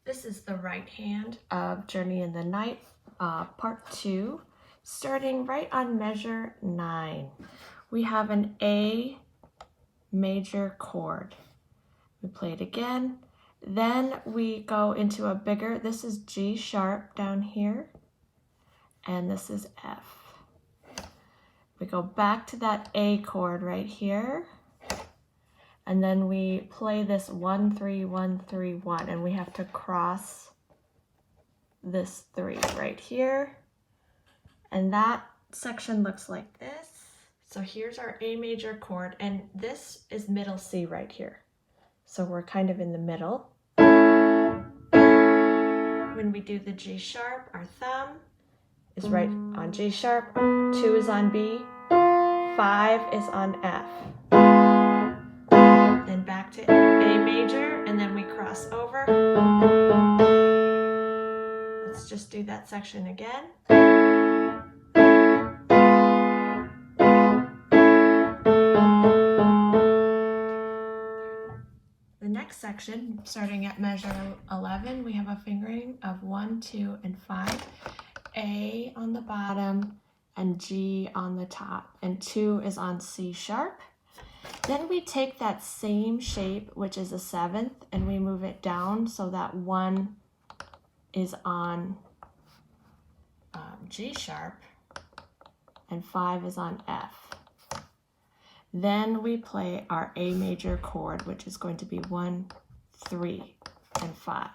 This is the right hand of Journey in the Night, part 2, starting right on measure 9. We have an A major chord. We play it again. Then we go into a bigger, this is G sharp down here, and this is F. We go back to that A chord right here. And then we play this 1, 3, 1, 3, 1, and we have to cross this 3 right here. And that section looks like this. So here's our A major chord, and this is middle C right here. So we're kind of in the middle. When we do the G sharp, our thumb is right on G sharp, 2 is on B, 5 is on F. Then back to A major, and then we cross over. Let's just do that section again. The next section, starting at measure 11, we have a fingering of 1, 2, and 5. A on the bottom and G on the top, and 2 is on C sharp. Then we take that same shape, which is a 7th, and we move it down so that 1 is on G sharp and 5 is on F. Then we play our A major chord, which is going to be 1, 3, and 5.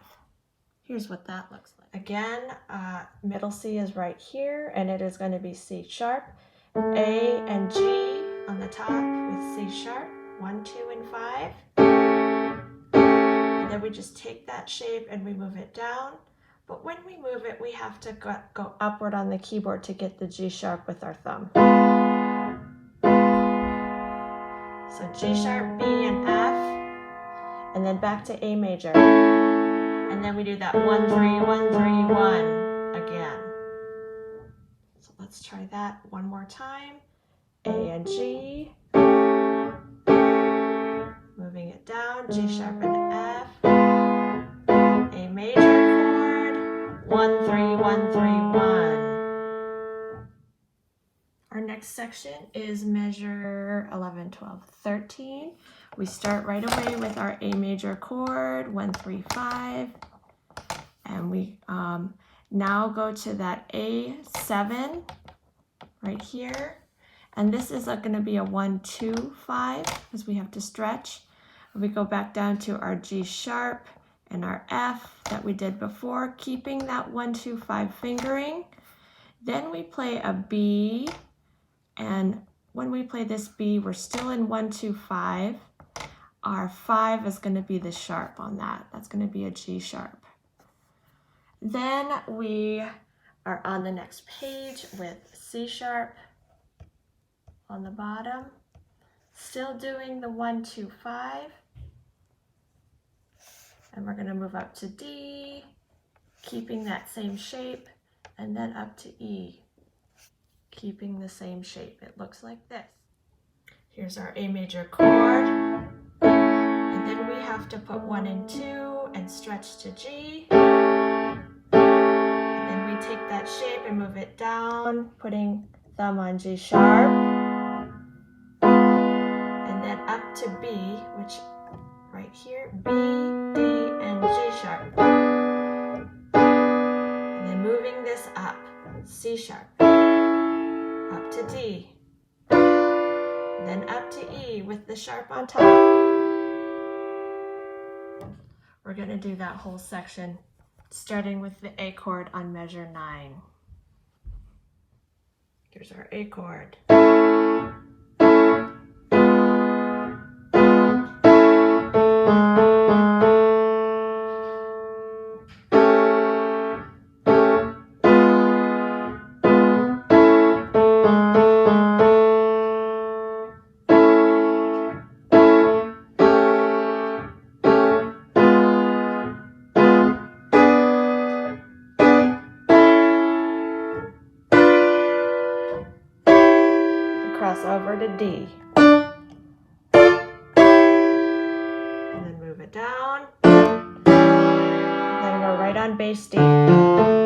Here's what that looks like. Again, middle C is right here, and it is going to be C sharp, A and G on the top with C sharp, 1, 2, and 5. And then we just take that shape and we move it down. But when we move it, we have to go upward on the keyboard to get the G sharp with our thumb. So G sharp, B, and F, and then back to A major. And then we do that 1, 3, 1, 3, 1 again. So let's try that one more time. A and G, moving it down, G sharp and F, A major chord, 1, 3, 1, 3, 1. Our next section is measure 11, 12, 13. We start right away with our A major chord, 1, 3, 5, and we now go to that A7 right here. And this is going to be a 1, 2, 5, because we have to stretch. We go back down to our G sharp and our F that we did before, keeping that 1, 2, 5 fingering. Then we play a B, and when we play this B, we're still in 1, 2, 5. Our 5 is going to be the sharp on that. That's going to be a G sharp. Then we are on the next page with C sharp on the bottom, still doing the 1, 2, 5, and we're going to move up to D, keeping that same shape, and then up to E, keeping the same shape. It looks like this. Here's our A major chord, and then we have to put 1 and 2 and stretch to G, and then we take that shape and move it down, putting thumb on G sharp, up to B, which right here, B, D, and G sharp. And then moving this up, C sharp, up to D, and then up to E with the sharp on top. We're going to do that whole section, starting with the A chord on measure 9. Here's our A chord. Cross over to D, and then move it down, then go on bass D.